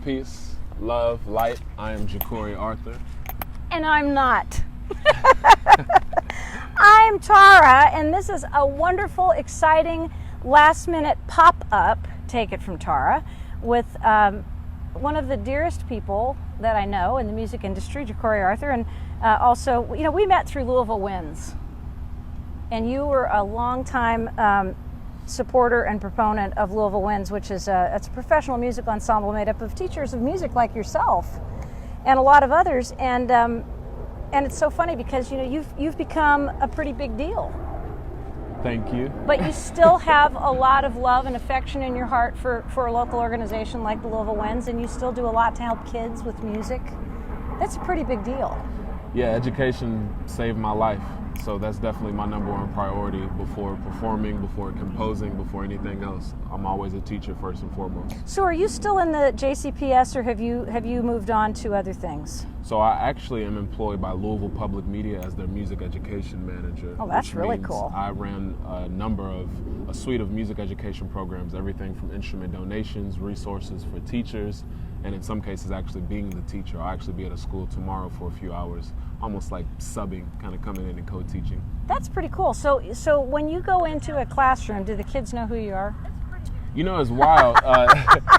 peace, love, light. I am Jecorey Arthur. And I'm not. I'm Tara, and this is a wonderful, exciting, last-minute pop-up, take it from Tara, with one of the dearest people that I know in the music industry, Jecorey Arthur, and also, we met through Louisville Winds, and you were a long-time supporter and proponent of Louisville Winds, which is it's a professional music ensemble made up of teachers of music like yourself and a lot of others, and it's so funny because you've become a pretty big deal. Thank you. But you still have a lot of love and affection in your heart for a local organization like the Louisville Winds, and you still do a lot to help kids with music. That's a pretty big deal. Yeah, education saved my life. So that's definitely my number one priority before performing, before composing, before anything else. I'm always a teacher first and foremost. So are you still in the JCPS, or have you moved on to other things? So I actually am employed by Louisville Public Media as their music education manager. Oh, that's really cool. I ran a suite of music education programs, everything from instrument donations, resources for teachers, and in some cases actually being the teacher. I'll actually be at a school tomorrow for a few hours, almost like subbing, kind of coming in and co-teaching. That's pretty cool. So when you go into a classroom, do the kids know who you are? It's wild.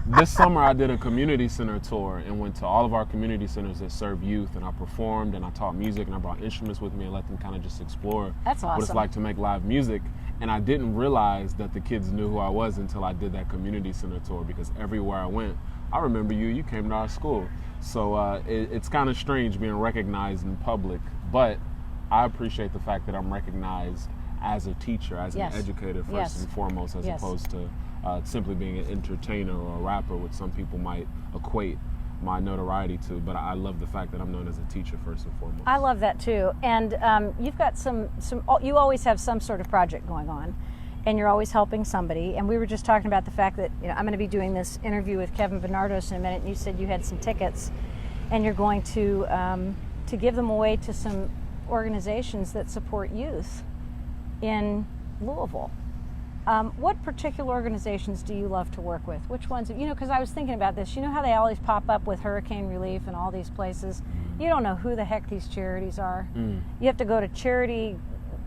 This summer I did a community center tour and went to all of our community centers that serve youth, and I performed and I taught music and I brought instruments with me and let them kind of just explore That's awesome. What it's like to make live music. And I didn't realize that the kids knew who I was until I did that community center tour, because everywhere I went, I remember you came to our school. So it's kind of strange being recognized in public, but I appreciate the fact that I'm recognized as a teacher, as an educator first and foremost, as opposed to simply being an entertainer or a rapper, which some people might equate my notoriety to. But I love the fact that I'm known as a teacher first and foremost. I love that too. And you've got you always have some sort of project going on, and you're always helping somebody. And we were just talking about the fact that I'm going to be doing this interview with Kevin Bernardos in a minute, and you said you had some tickets, and you're going to give them away to some organizations that support youth in Louisville. What particular organizations do you love to work with? Which ones? Because I was thinking about this. You know how they always pop up with hurricane relief and all these places? You don't know who the heck these charities are. You have to go to Charity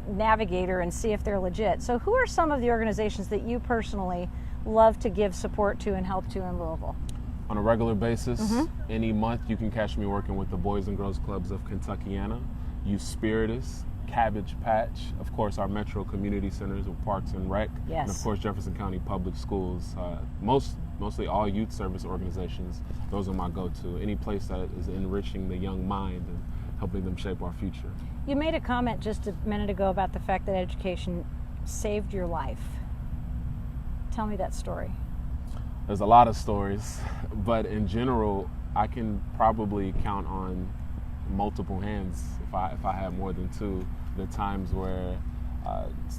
Navigator and see if they're legit. So who are some of the organizations that you personally love to give support to and help to in Louisville? On a regular basis, any month you can catch me working with the Boys and Girls Clubs of Kentuckiana, Youth Spiritus, Cabbage Patch, of course our Metro Community Centers with Parks and Rec, and of course Jefferson County Public Schools. Mostly all youth service organizations, those are my go-to. Any place that is enriching the young mind and helping them shape our future. You made a comment just a minute ago about the fact that education saved your life. Tell me that story. There's a lot of stories, but in general, I can probably count on multiple hands, if I have more than two, the times where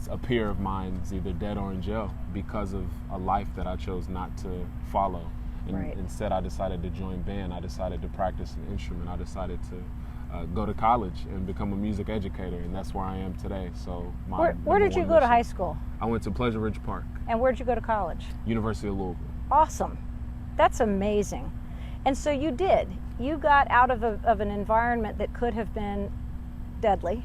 a peer of mine is either dead or in jail because of a life that I chose not to follow. And instead I decided to join band, I decided to practice an instrument, I decided to go to college and become a music educator, and that's where I am today. So where did you go to high school? I went to Pleasure Ridge Park. And where'd you go to college? University of Louisville. Awesome. That's amazing. And so you got out of an environment that could have been deadly,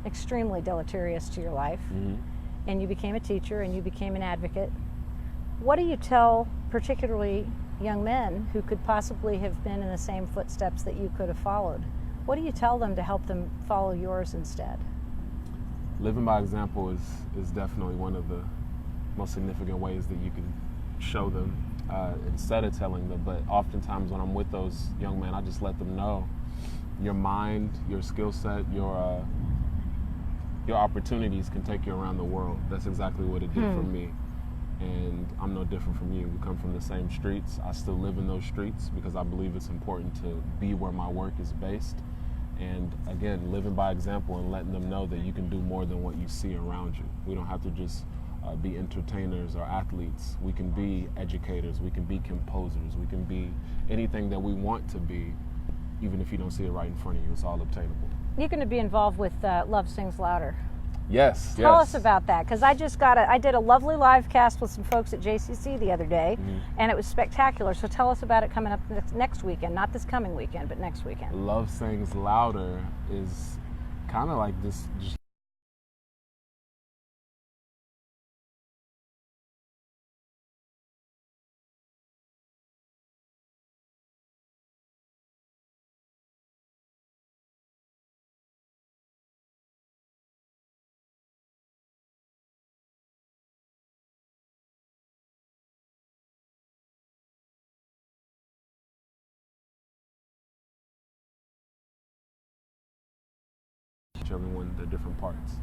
extremely deleterious to your life, and you became a teacher and you became an advocate. What do you tell particularly young men who could possibly have been in the same footsteps that you could have followed? What do you tell them to help them follow yours instead? Living by example is definitely one of the most significant ways that you can show them instead of telling them. But oftentimes when I'm with those young men, I just let them know your mind, your skill set, your opportunities can take you around the world. That's exactly what it did for me. And I'm no different from you. We come from the same streets. I still live in those streets because I believe it's important to be where my work is based. And again, living by example and letting them know that you can do more than what you see around you. We don't have to just be entertainers or athletes. We can be educators, we can be composers, we can be anything that we want to be, even if you don't see it right in front of you. It's all obtainable. You're going to be involved with Love Sings Louder. Yes. Tell us about that, because I did a lovely live cast with some folks at JCC the other day, and it was spectacular. So tell us about it coming up next weekend, not this coming weekend, but next weekend. Love Sings Louder is kind of like this. Everyone their different parts.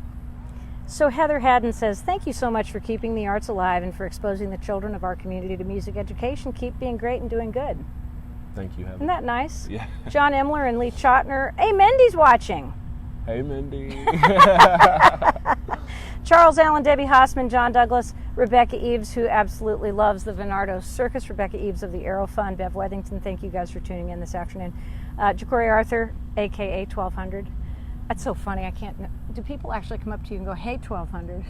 So Heather Haddon says, thank you so much for keeping the arts alive and for exposing the children of our community to music education. Keep being great and doing good. Thank you, Heather. Isn't that nice? Yeah. John Emler and Lee Chotner. Hey, Mindy's watching. Hey, Mindy. Charles Allen, Debbie Hossman, John Douglas, Rebecca Eves, who absolutely loves the Venardo Circus, Rebecca Eves of the Aero Fund, Bev Wethington, thank you guys for tuning in this afternoon. Jecorey Arthur, a.k.a. 1200. That's so funny. Do people actually come up to you and go, hey, 1200?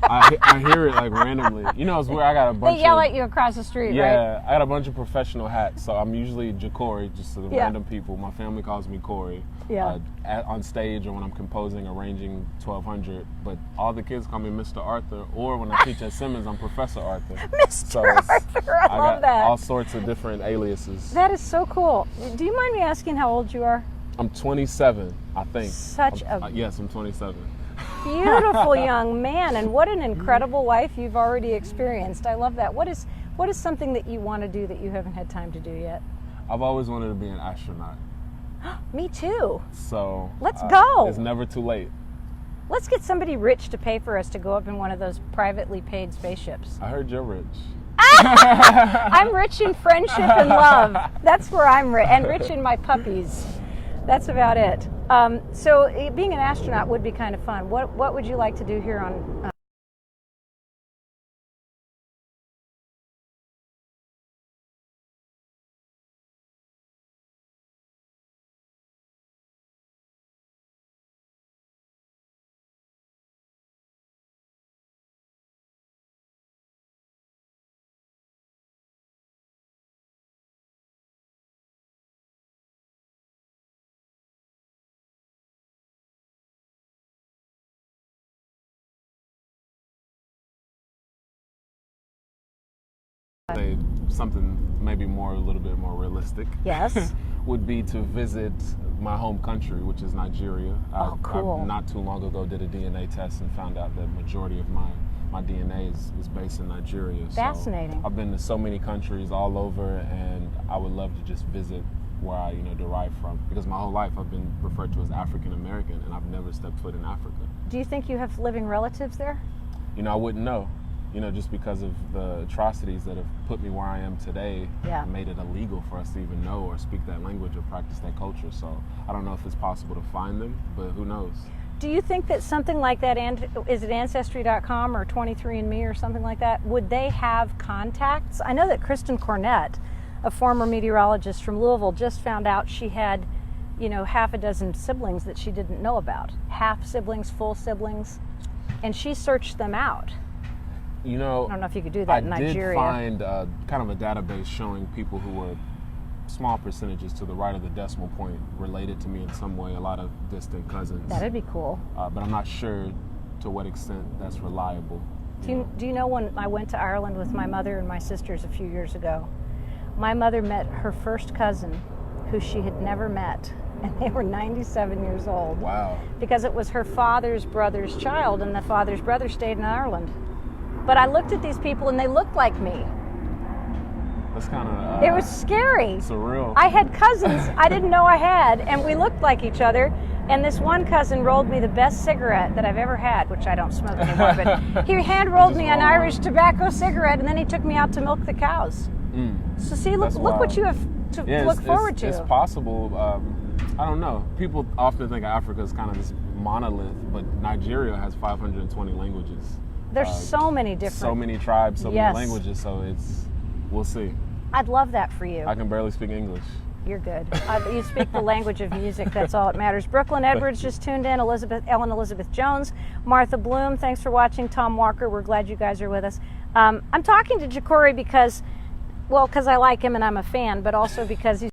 I hear it like randomly. You know, it's weird. I got a bunch. They yell at you across the street, right? Yeah, I got a bunch of professional hats, so I'm usually Jecorey, just to the random people. My family calls me Corey. Yeah. On stage or when I'm composing, arranging 1200. But all the kids call me Mr. Arthur, or when I teach at Simmons, I'm Professor Arthur. Mr. Arthur, I love that. All sorts of different aliases. That is so cool. Do you mind me asking how old you are? I'm 27, I think. Yes, I'm 27. Beautiful young man, and what an incredible life you've already experienced. I love that. What is something that you want to do that you haven't had time to do yet? I've always wanted to be an astronaut. Me too. So let's go. It's never too late. Let's get somebody rich to pay for us to go up in one of those privately paid spaceships. I heard you're rich. I'm rich in friendship and love. That's where I'm rich, and rich in my puppies. That's about it. So being an astronaut would be kind of fun. What would you like to do here on something maybe a little bit more realistic. Yes. Would be to visit my home country, which is Nigeria. Oh, cool. I not too long ago did a DNA test and found out that majority of my DNA is based in Nigeria. Fascinating. So I've been to so many countries all over, and I would love to just visit where I derive from, because my whole life I've been referred to as African American, and I've never stepped foot in Africa. Do you think you have living relatives there? I wouldn't know. Just because of the atrocities that have put me where I am today, made it illegal for us to even know or speak that language or practice that culture. So I don't know if it's possible to find them, but who knows? Do you think that something like that, is it Ancestry.com or 23andMe or something like that, would they have contacts? I know that Kristen Cornett, a former meteorologist from Louisville, just found out she had, half a dozen siblings that she didn't know about. Half siblings, full siblings, and she searched them out. I don't know if you could do that in Nigeria. I did find kind of a database showing people who were small percentages to the right of the decimal point related to me in some way, a lot of distant cousins. That'd be cool. But I'm not sure to what extent that's reliable. Do you know when I went to Ireland with my mother and my sisters a few years ago, my mother met her first cousin who she had never met, and they were 97 years old. Wow. Because it was her father's brother's child, and the father's brother stayed in Ireland. But I looked at these people and they looked like me. That's kind of... it was scary. Surreal. I had cousins I didn't know I had, and we looked like each other. And this one cousin rolled me the best cigarette that I've ever had, which I don't smoke anymore, but he hand-rolled me an Irish tobacco cigarette, and then he took me out to milk the cows. So see, look what you have to look forward to. It's possible. I don't know. People often think Africa is kind of this monolith, but Nigeria has 520 languages. There's so many different... So many tribes, so many languages, so we'll see. I'd love that for you. I can barely speak English. You're good. You speak the language of music. That's all that matters. Brooklyn Edwards just tuned in. Ellen Elizabeth Jones. Martha Bloom, thanks for watching. Tom Walker, we're glad you guys are with us. I'm talking to Jecorey because I like him and I'm a fan, but also because he's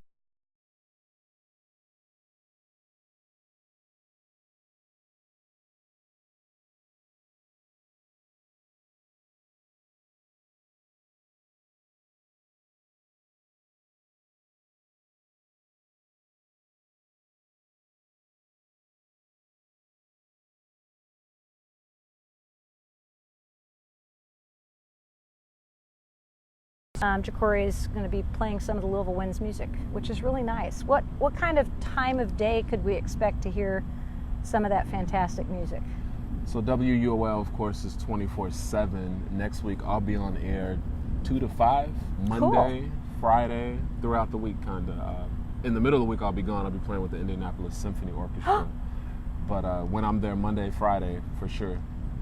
Jecorey is going to be playing some of the Louisville Winds music, which is really nice. What kind of time of day could we expect to hear some of that fantastic music? So WUOL, of course, is 24/7. Next week, I'll be on air 2 to 5, Monday, Cool. Friday, throughout the week, kind of. In the middle of the week, I'll be gone. I'll be playing with the Indianapolis Symphony Orchestra. But when I'm there Monday, Friday, for sure,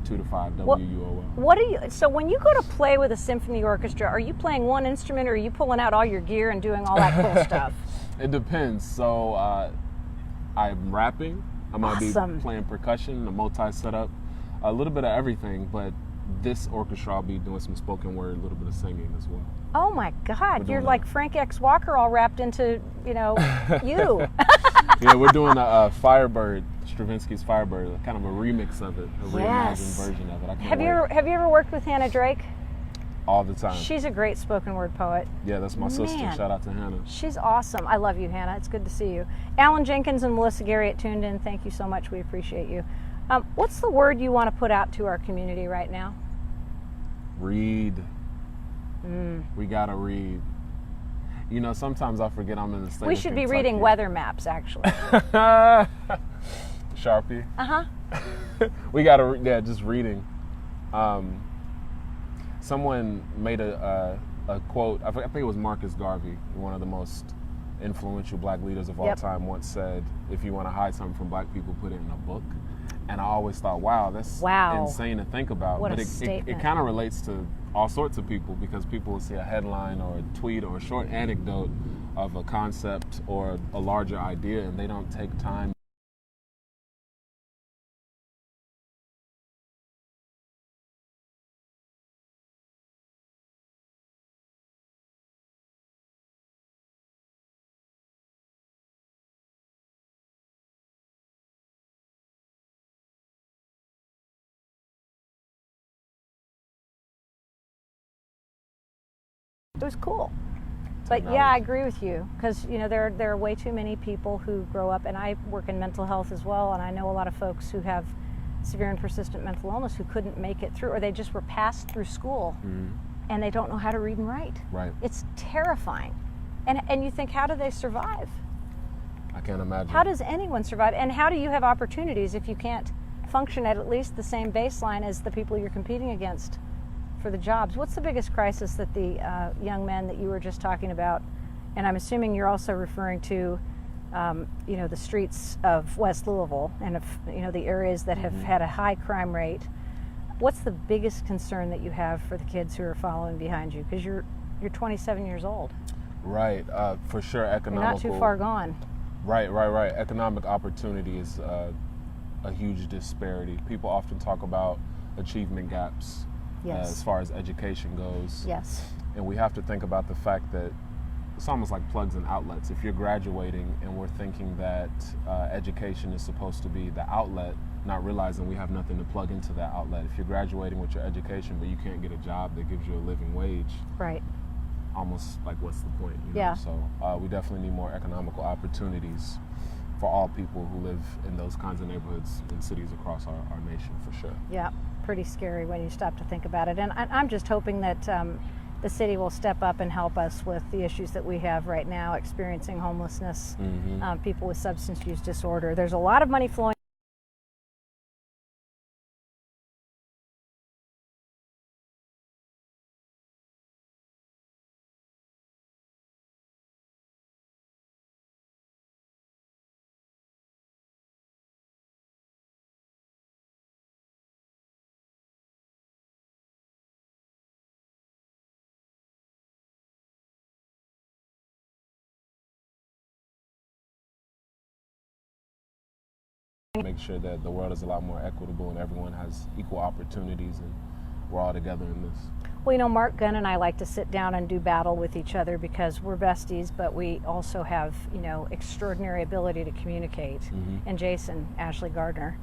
2 to 5, WUOL. So when you go to play with a symphony orchestra, are you playing one instrument or are you pulling out all your gear and doing all that cool stuff? It depends. So I'm rapping. I might Awesome. be playing percussion, a multi-setup, a little bit of everything. But this orchestra, I'll be doing some spoken word, a little bit of singing as well. Oh my God, you're doing like Frank X. Walker all wrapped into, you. Yeah, we're doing a Firebird, Stravinsky's Firebird, kind of a remix of it, a reimagined version of it. I can't wait. Have you ever worked with Hannah Drake? All the time. She's a great spoken word poet. Yeah, that's my sister. Man. Shout out to Hannah. She's awesome. I love you, Hannah. It's good to see you. Alan Jenkins and Melissa Garriott tuned in. Thank you so much. We appreciate you. What's the word you want to put out to our community right now? Read. We gotta read. You know, sometimes I forget I'm in the state We of should be Kentucky. reading weather maps, actually. Sharpie. We gotta, just reading. Someone made a quote, I think it was Marcus Garvey, one of the most influential black leaders of all time, once said, if you want to hide something from black people, put it in a book. And I always thought, wow, that's insane to think about. What but a it statement. kind of relates to all sorts of people, because people will see a headline or a tweet or a short anecdote of a concept or a larger idea, and they don't take time. It was cool. But yeah, I agree with you, because there are way too many people who grow up, and I work in mental health as well, and I know a lot of folks who have severe and persistent mental illness who couldn't make it through, or they just were passed through school, and they don't know how to read and write. Right. It's terrifying. And you think, how do they survive? I can't imagine. How does anyone survive? And how do you have opportunities if you can't function at least the same baseline as the people you're competing against for the jobs? What's the biggest crisis that the young men that you were just talking about, and I'm assuming you're also referring to, the streets of West Louisville and the areas that have had a high crime rate. What's the biggest concern that you have for the kids who are following behind you? Because you're 27 years old. Right, for sure. Economical. You're not too far gone. Right. Economic opportunity is a huge disparity. People often talk about achievement gaps. Yes. As far as education goes. Yes. And we have to think about the fact that it's almost like plugs and outlets. If you're graduating and we're thinking that education is supposed to be the outlet, not realizing we have nothing to plug into that outlet. If you're graduating with your education but you can't get a job that gives you a living wage, right? Almost like, what's the point? Yeah. So we definitely need more economical opportunities for all people who live in those kinds of neighborhoods and cities across our nation, for sure. Yeah, pretty scary when you stop to think about it. And I'm just hoping that the city will step up and help us with the issues that we have right now, experiencing homelessness, people with substance use disorder. There's a lot of money flowing make sure that the world is a lot more equitable and everyone has equal opportunities and we're all together in this. Well, you know, Mark Gunn and I like to sit down and do battle with each other because we're besties, but we also have, you know, extraordinary ability to communicate. And Jason, Ashley Gardner,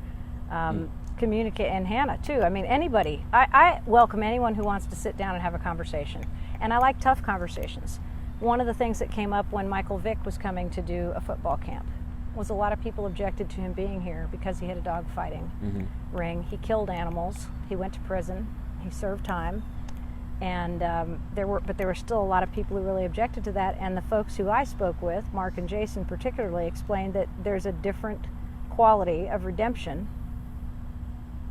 communicate, and Hannah too. I mean, anybody. I welcome anyone who wants to sit down and have a conversation. And I like tough conversations. One of the things that came up when Michael Vick was coming to do a football camp was a lot of people objected to him being here because he had a dog fighting ring. He killed animals. He went to prison. He served time. And there were still a lot of people who really objected to that. And the folks who I spoke with, Mark and Jason particularly, explained that there's a different quality of redemption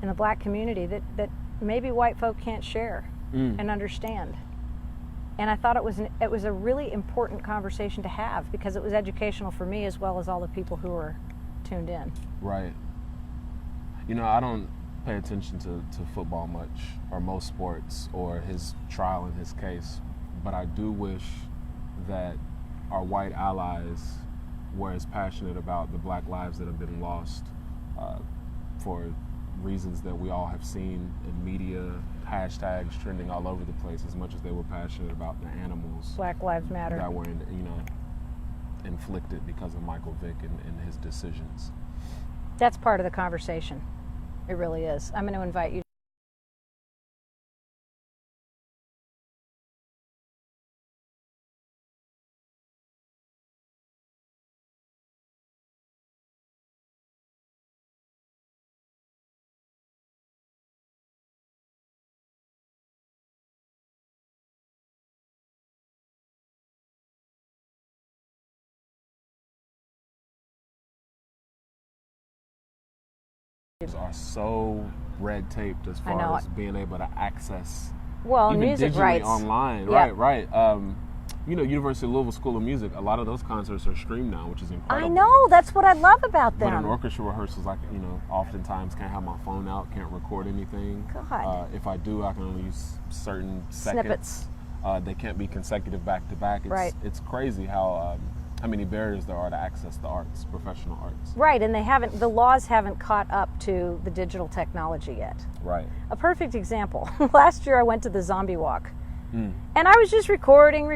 in the black community that maybe white folk can't share and understand. And I thought it was a really important conversation to have because it was educational for me as well as all the people who were tuned in. Right. You know, I don't pay attention to football much, or most sports, or his trial in his case, but I do wish that our white allies were as passionate about the black lives that have been lost for reasons that we all have seen in media, hashtags trending all over the place, as much as they were passionate about the animals. Black Lives Matter. That were, inflicted because of Michael Vick and his decisions. That's part of the conversation. It really is. I'm going to invite you. Are so red taped as far as being able to access even music digitally rights online. Yeah. Right. University of Louisville School of Music, a lot of those concerts are streamed now, which is incredible. I know, that's what I love about them. But in orchestra rehearsals, oftentimes can't have my phone out, can't record anything. God. If I do, I can only use certain seconds. Snippets. They can't be consecutive back to back. It's crazy how many barriers there are to access the arts, professional arts. Right, and the laws haven't caught up to the digital technology yet. Right. A perfect example. Last year I went to the Zombie Walk, and I was just recording,